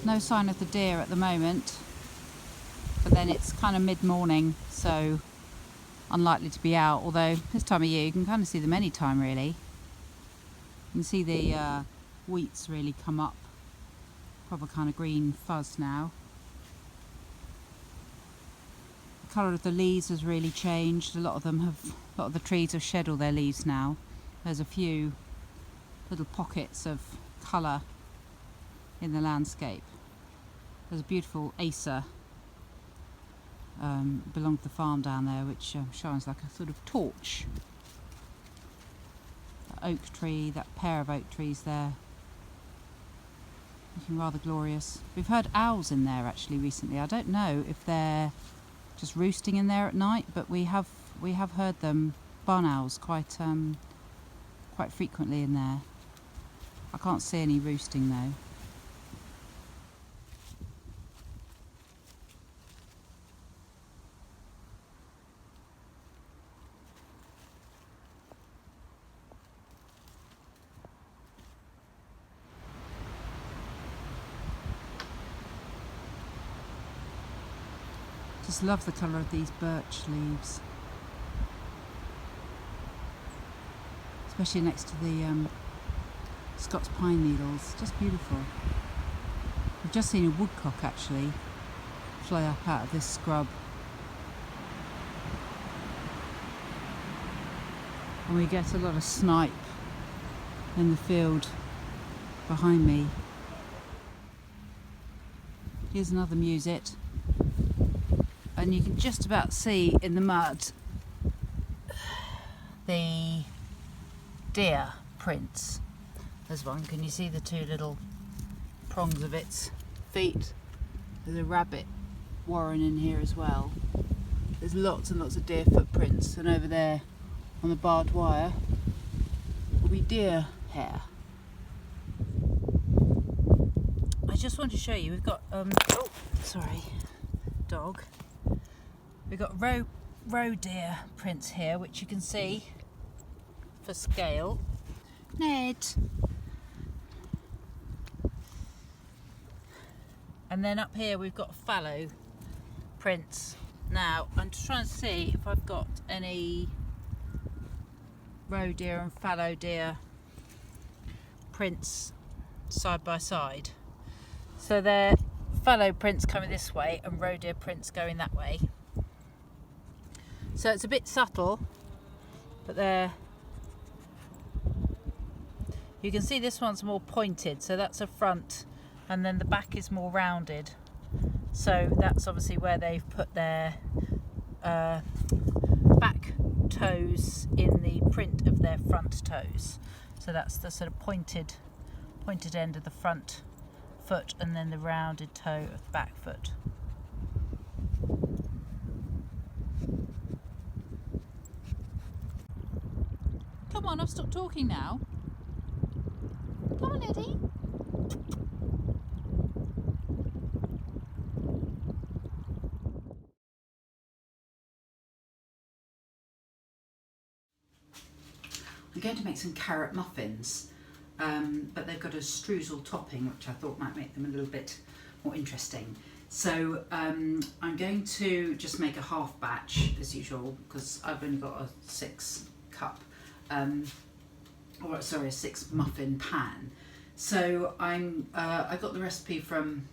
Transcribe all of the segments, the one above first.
No sign of the deer at the moment, but then it's kind of mid-morning, so unlikely to be out, although this time of year you can kind of see them any time really. You can see the wheats really come up, proper kind of green fuzz now. The colour of the leaves has really changed. A lot of the trees have shed all their leaves now. There's a few little pockets of colour in the landscape. There's a beautiful acer, belonged to the farm down there, which shines like a sort of torch. That oak tree, that pair of oak trees there, looking rather glorious. We've heard owls in there actually recently. I don't know if they're just roosting in there at night, but we have heard them, barn owls, quite frequently in there. I can't see any roosting though. Just love the colour of these birch leaves, especially next to the Scots pine needles. Just beautiful. I've just seen a woodcock actually fly up out of this scrub, and we get a lot of snipe in the field behind me. Here's another muset. And you can just about see in the mud the deer prints. There's one. Can you see the two little prongs of its feet? There's a rabbit warren in here as well. There's lots and lots of deer footprints, and over there on the barbed wire will be deer hair. I just want to show you, we've got dog. We've got roe deer prints here, which you can see for scale. Ned. And then up here we've got fallow prints. Now I'm just trying to see if I've got any roe deer and fallow deer prints side by side. So they're fallow prints coming this way and roe deer prints going that way. So it's a bit subtle, but there you can see this one's more pointed, so that's a front, and then the back is more rounded. So that's obviously where they've put their back toes in the print of their front toes. So that's the sort of pointed end of the front foot, and then the rounded toe of the back foot. Come on, I've stopped talking now. Come on, Eddie. I'm going to make some carrot muffins, but they've got a streusel topping, which I thought might make them a little bit more interesting. So I'm going to just make a half batch as usual, because I've only got a 6 cup. A 6 muffin pan. So I got the recipe from,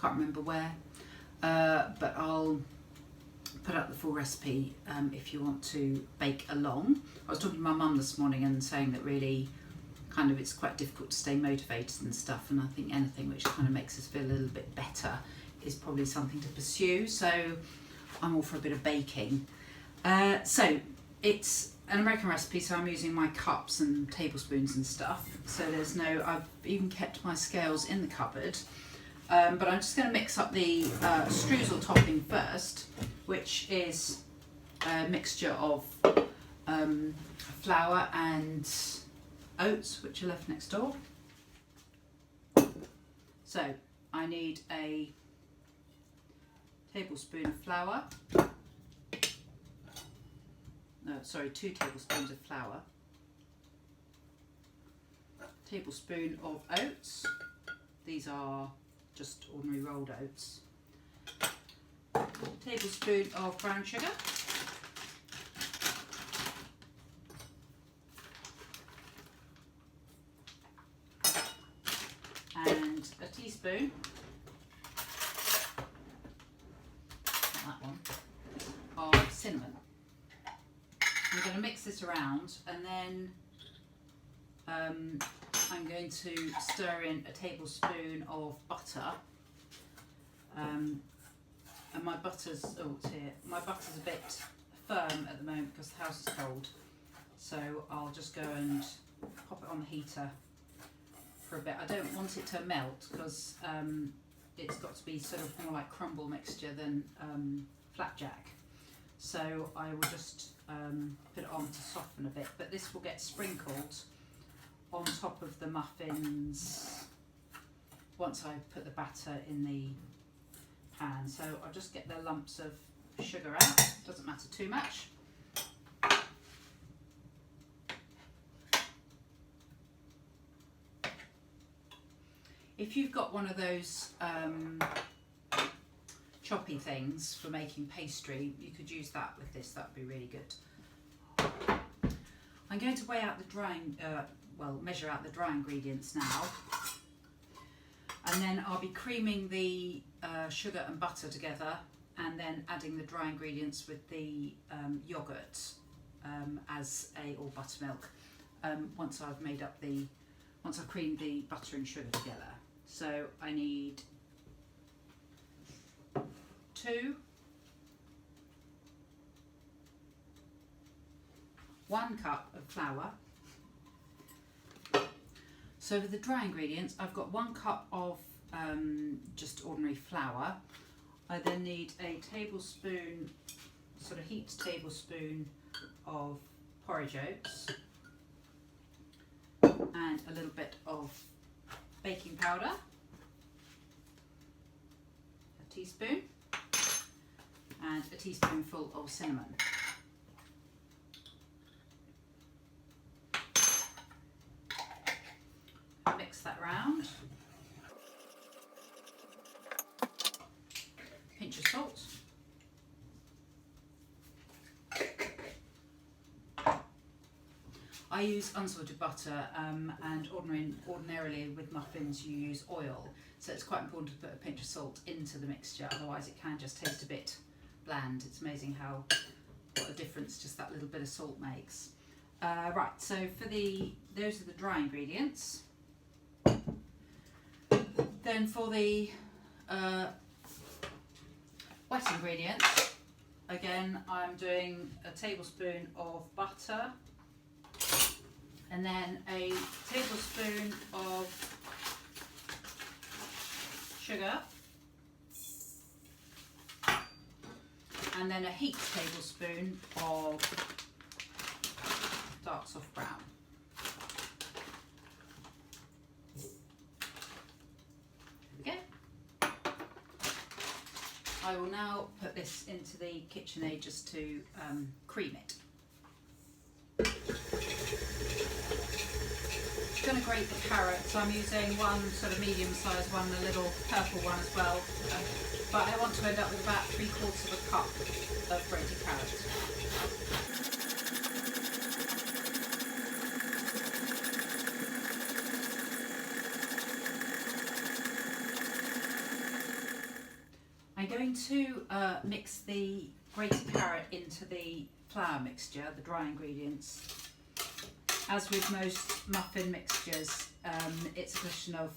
can't remember where, but I'll put out the full recipe if you want to bake along. I was talking to my mum this morning and saying that really kind of it's quite difficult to stay motivated and stuff, and I think anything which kind of makes us feel a little bit better is probably something to pursue. So I'm all for a bit of baking. So it's an American recipe, so I'm using my cups and tablespoons and stuff. So there's no, I've even kept my scales in the cupboard. But I'm just going to mix up the streusel topping first, which is a mixture of flour and oats, which are left next door. So I need a tablespoon of flour. No, sorry, 2 tablespoons of flour. Tablespoon of oats. These are just ordinary rolled oats. Tablespoon of brown sugar. And a teaspoon, not that one, of cinnamon. I'm going to mix this around, and then I'm going to stir in a tablespoon of butter. And my butter's, oh it's here, my butter's a bit firm at the moment because the house is cold. So I'll just go and pop it on the heater for a bit. I don't want it to melt because it's got to be sort of more like crumble mixture than flapjack. So I will just put it on to soften a bit, but this will get sprinkled on top of the muffins once I put the batter in the pan. So I'll just get the lumps of sugar out, doesn't matter too much. If you've got one of those choppy things for making pastry, you could use that with this, that would be really good. I'm going to weigh out the measure out the dry ingredients now, and then I'll be creaming the sugar and butter together, and then adding the dry ingredients with the yogurt or buttermilk once I've creamed the butter and sugar together. So I need 1 cup of flour. So with the dry ingredients, I've got 1 cup of just ordinary flour. I then need a tablespoon, sort of heaped tablespoon of porridge oats, and a little bit of baking powder, a teaspoon, and a teaspoonful of cinnamon. Mix that round. Pinch of salt. I use unsalted butter, and ordinarily with muffins you use oil, so it's quite important to put a pinch of salt into the mixture, otherwise it can just taste a bit bland. It's amazing what a difference just that little bit of salt makes. Right, so those are the dry ingredients. Then for the wet ingredients, again I'm doing a tablespoon of butter, and then a tablespoon of sugar, and then a heaped tablespoon of dark soft brown. There we go. I will now put this into the KitchenAid just to cream it. I'm going to grate the carrots. I'm using one sort of medium sized one, a little purple one as well, but I want to end up with about 3/4 of a cup of grated carrots. I'm going to mix the grated carrot into the flour mixture, the dry ingredients. As with most muffin mixtures, it's a question of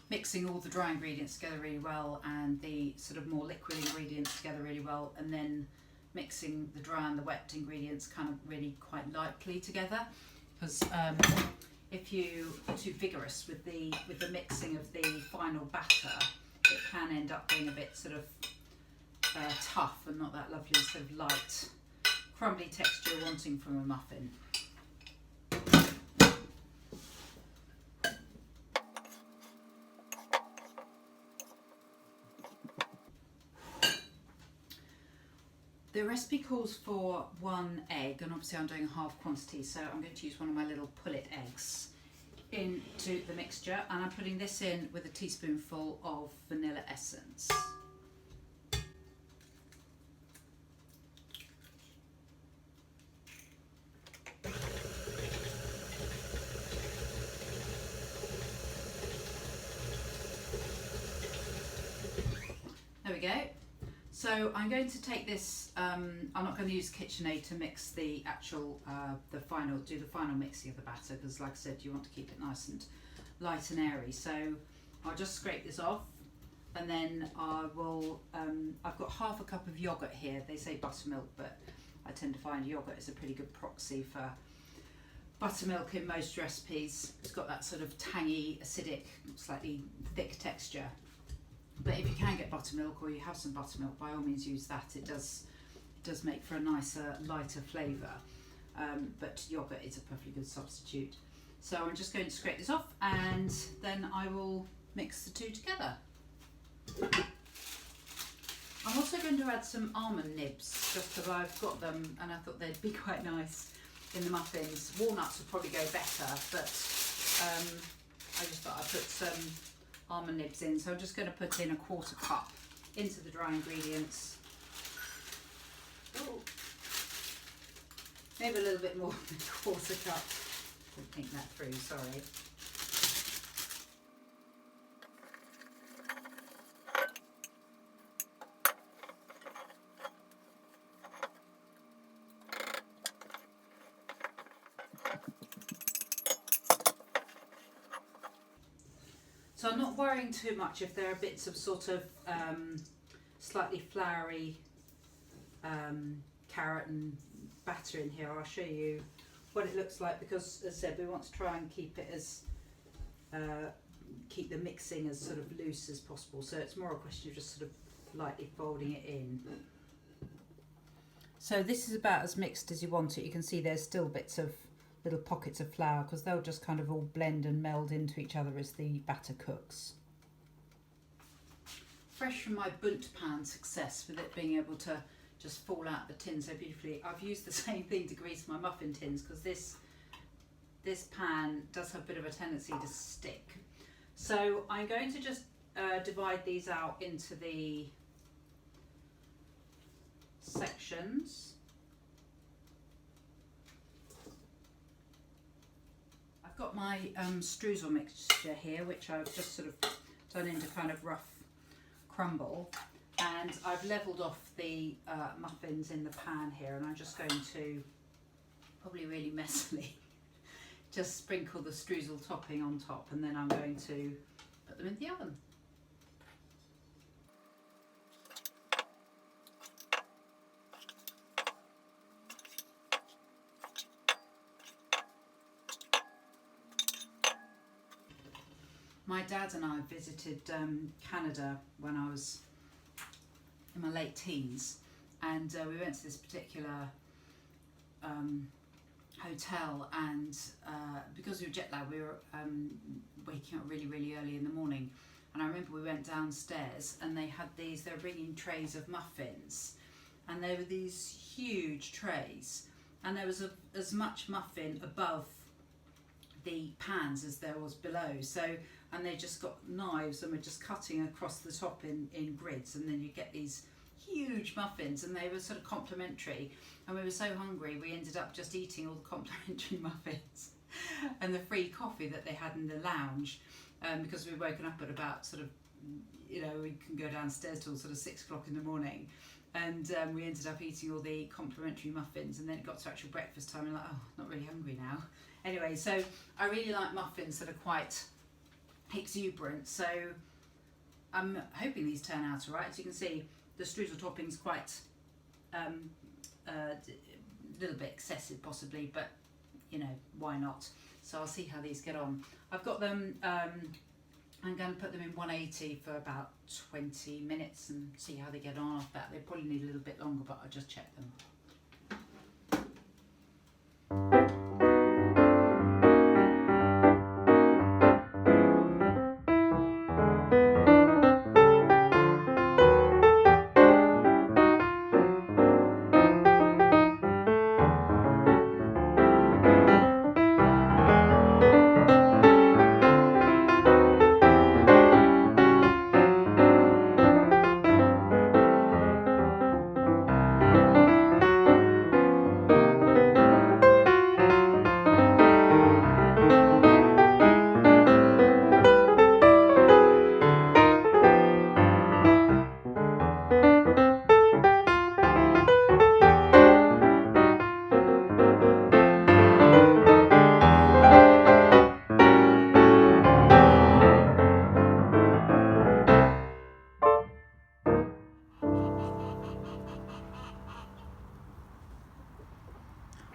mixing all the dry ingredients together really well and the sort of more liquid ingredients together really well, and then mixing the dry and the wet ingredients kind of really quite lightly together, because if you are too vigorous with the mixing of the final batter, it can end up being a bit sort of tough and not that lovely sort of light crumbly texture you're wanting from a muffin. The recipe calls for 1 egg, and obviously I'm doing half quantity, so I'm going to use one of my little pullet eggs into the mixture, and I'm putting this in with a teaspoonful of vanilla essence. There we go. So I'm going to take this, I'm not going to use KitchenAid to mix the actual, the final mixing of the batter, because like I said, you want to keep it nice and light and airy. So I'll just scrape this off, and then I will, I've got half a cup of yoghurt here. They say buttermilk, but I tend to find yoghurt is a pretty good proxy for buttermilk in most recipes. It's got that sort of tangy, acidic, slightly thick texture. But if you can get buttermilk, or you have some buttermilk, by all means use that. It does make for a nicer, lighter flavour. But yoghurt is a perfectly good substitute. So I'm just going to scrape this off, and then I will mix the two together. I'm also going to add some almond nibs, just because I've got them and I thought they'd be quite nice in the muffins. Walnuts would probably go better, but I just thought I'd put some almond nibs in. So I'm just going to put in a 1/4 cup into the dry ingredients. Ooh. Maybe a little bit more than a 1/4 cup. Didn't think that through, sorry. So I'm not worrying too much if there are bits of sort of slightly floury carrot and batter in here. I'll show you what it looks like, because as I said, we want to try and keep it as keep the mixing as sort of loose as possible. So it's more a question of just sort of lightly folding it in. So this is about as mixed as you want it. You can see there's still bits of little pockets of flour, because they'll just kind of all blend and meld into each other as the batter cooks. Fresh from my Bunt pan success with it being able to just fall out the tin so beautifully, I've used the same thing to grease my muffin tins, because this pan does have a bit of a tendency to stick. So I'm going to just divide these out into the sections. I've got my streusel mixture here, which I've just sort of done into kind of rough crumble, and I've levelled off the muffins in the pan here, and I'm just going to, probably really messily, just sprinkle the streusel topping on top, and then I'm going to put them in the oven. My dad and I visited Canada when I was in my late teens, and we went to this particular hotel, and because we were jet lagged, we were waking up really, really early in the morning. And I remember we went downstairs, and they had these, they were bringing trays of muffins, and they were these huge trays, and there was as much muffin above the pans as there was below. So, and they just got knives and were just cutting across the top in grids, and then you get these huge muffins, and they were sort of complimentary, and we were so hungry we ended up just eating all the complimentary muffins and the free coffee that they had in the lounge, because we were woken up at about sort of, you know, we can go downstairs till sort of 6 o'clock in the morning, and we ended up eating all the complimentary muffins, and then it got to actual breakfast time and like, oh, not really hungry now. Anyway, so I really like muffins that are quite exuberant, so I'm hoping these turn out all right. As you can see, the streusel topping's quite a little bit excessive possibly, but you know, why not? So I'll see how these get on. I've got them, I'm going to put them in 180 for about 20 minutes and see how they get on after that. They probably need a little bit longer, but I'll just check them.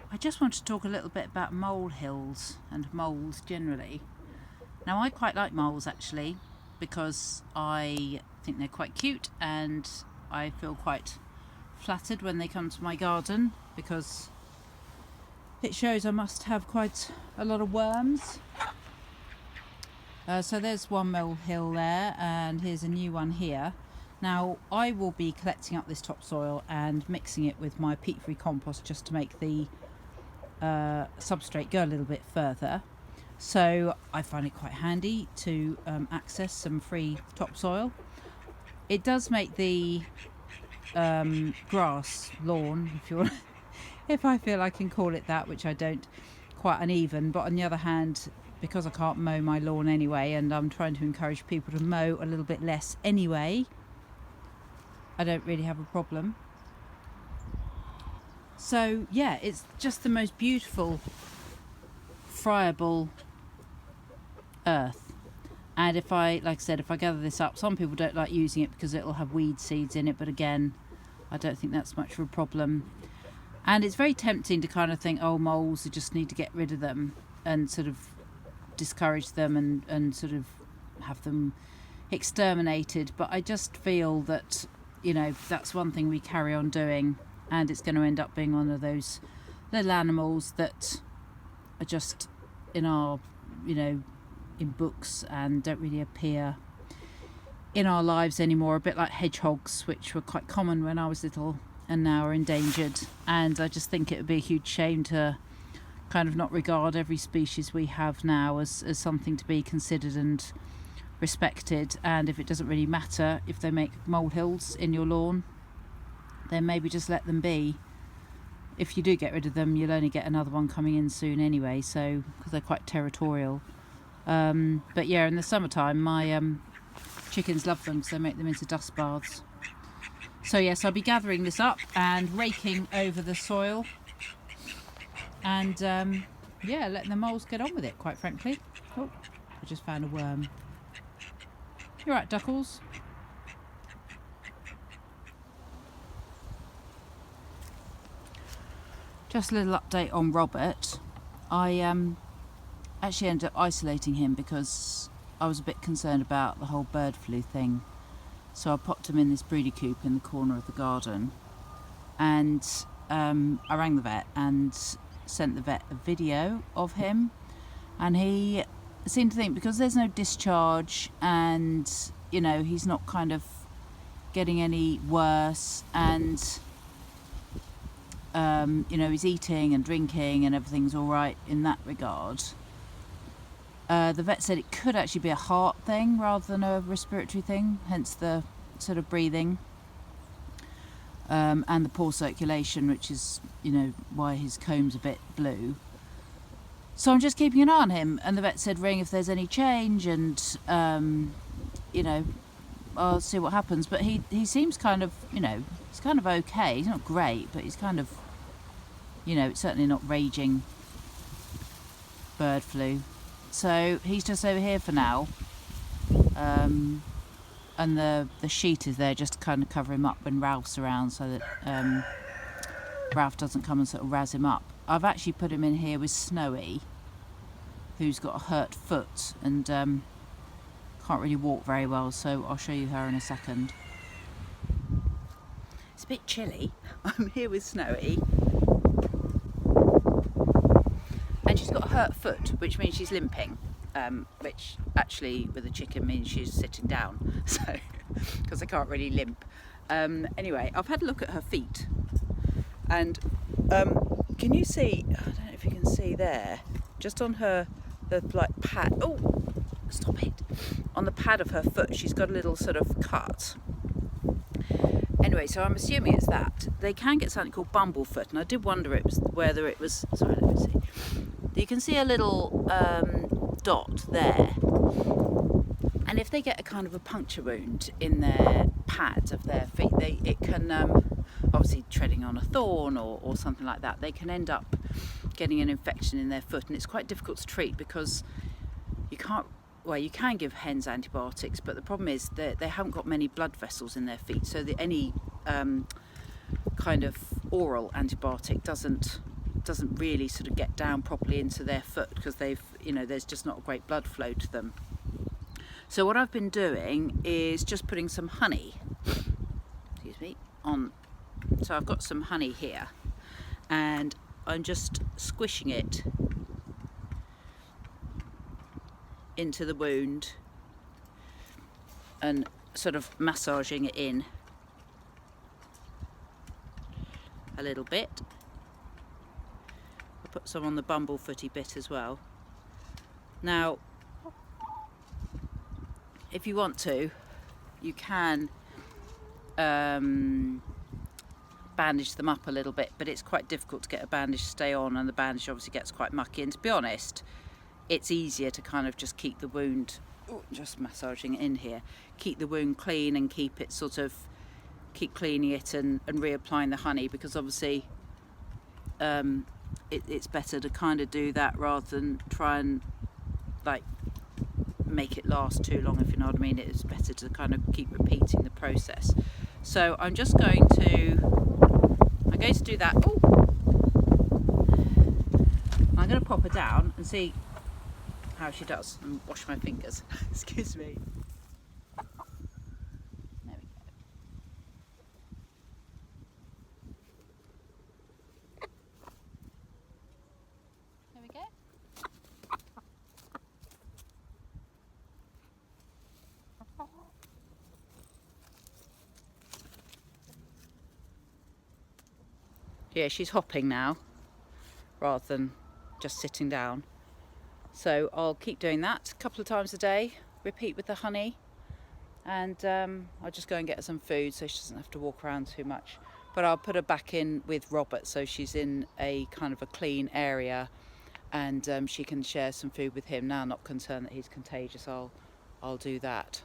I just want to talk a little bit about molehills and moles generally. Now, I quite like moles actually, because I think they're quite cute and I feel quite flattered when they come to my garden, because it shows I must have quite a lot of worms. So there's one molehill there, and here's a new one here. Now, I will be collecting up this topsoil and mixing it with my peat-free compost just to make the substrate go a little bit further. So I find it quite handy to access some free topsoil. It does make the grass lawn, if you want, if I feel I can call it that, which I don't, quite uneven. But on the other hand, because I can't mow my lawn anyway, and I'm trying to encourage people to mow a little bit less anyway, I don't really have a problem. So yeah, it's just the most beautiful friable earth. And if I, like I said, if I gather this up, some people don't like using it because it'll have weed seeds in it, but again, I don't think that's much of a problem. And it's very tempting to kind of think, oh, moles, I just need to get rid of them and sort of discourage them and sort of have them exterminated. But I just feel that, you know, that's one thing we carry on doing, and it's going to end up being one of those little animals that are just in our, you know, in books and don't really appear in our lives anymore, a bit like hedgehogs, which were quite common when I was little and now are endangered. And I just think it would be a huge shame to kind of not regard every species we have now as something to be considered and respected. And if it doesn't really matter if they make molehills in your lawn, then maybe just let them be. If you do get rid of them, you'll only get another one coming in soon anyway, so because they're quite territorial. But yeah, in the summertime my chickens love them because they make them into dust baths. So yes, I'll be gathering this up and raking over the soil and yeah, letting the moles get on with it, quite frankly. Oh, I just found a worm. You're right, Duckles. Just a little update on Robert. I actually ended up isolating him because I was a bit concerned about the whole bird flu thing. So I popped him in this breeder coop in the corner of the garden, and I rang the vet and sent the vet a video of him, and he seemed to think because there's no discharge and, you know, he's not kind of getting any worse, and you know, he's eating and drinking and everything's all right in that regard. The vet said it could actually be a heart thing rather than a respiratory thing, hence the sort of breathing and the poor circulation, which is, you know, why his comb's a bit blue. So I'm just keeping an eye on him, and the vet said ring if there's any change, and you know, I'll see what happens. But he seems kind of, you know, he's kind of okay. He's not great, but he's kind of, you know, it's certainly not raging bird flu. So he's just over here for now, and the sheet is there just to kind of cover him up when Ralph's around, so that Ralph doesn't come and sort of razz him up. I've actually put him in here with Snowy, who's got a hurt foot and can't really walk very well, so I'll show you her in a second. It's a bit chilly. I'm here with Snowy, and she's got a hurt foot, which means she's limping, which actually with a chicken means she's sitting down, so because I can't really limp. Anyway, I've had a look at her feet, and can you see, I don't know if you can see there, just on her, the like pad, oh stop it, on the pad of her foot she's got a little sort of cut. Anyway, so I'm assuming it's that. They can get something called Bumblefoot, and I did wonder whether it was, sorry, let me see. You can see a little dot there, and if they get a kind of a puncture wound in their pads of their feet, it can, obviously treading on a thorn or something like that, they can end up getting an infection in their foot, and it's quite difficult to treat because you can't, well, you can give hens antibiotics, but the problem is that they haven't got many blood vessels in their feet, so that any kind of oral antibiotic doesn't really sort of get down properly into their foot, because they've, you know, there's just not a great blood flow to them. So what I've been doing is just putting some honey, excuse me, on. So I've got some honey here, and I'm just squishing it into the wound and sort of massaging it in a little bit. I'll put some on the bumblefooty bit as well. Now, if you want to, you can bandage them up a little bit, but it's quite difficult to get a bandage to stay on, and the bandage obviously gets quite mucky, and to be honest, it's easier to kind of just keep the wound, just massaging it in here, keep the wound clean and keep it sort of, keep cleaning it and reapplying the honey, because obviously it's better to kind of do that rather than try and like make it last too long, if you know what I mean. It's better to kind of keep repeating the process. So I'm just going to do that. Oh, I'm going to pop her down and see how she does, and wash my fingers. Excuse me. There we go. There we go. Yeah, she's hopping now rather than just sitting down. So I'll keep doing that a couple of times a day, repeat with the honey, and I'll just go and get her some food so she doesn't have to walk around too much. But I'll put her back in with Robert, so she's in a kind of a clean area, and she can share some food with him. Now I'm not concerned that he's contagious, I'll do that.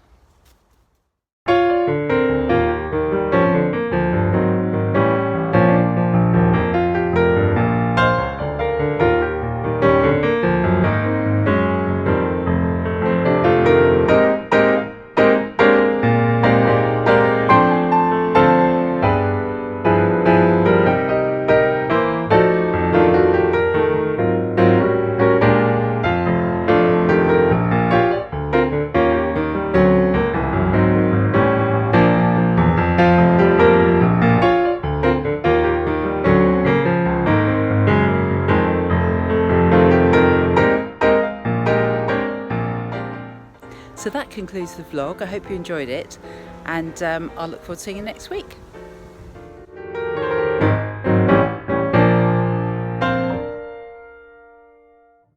So that concludes the vlog. I hope you enjoyed it, and I'll look forward to seeing you next week.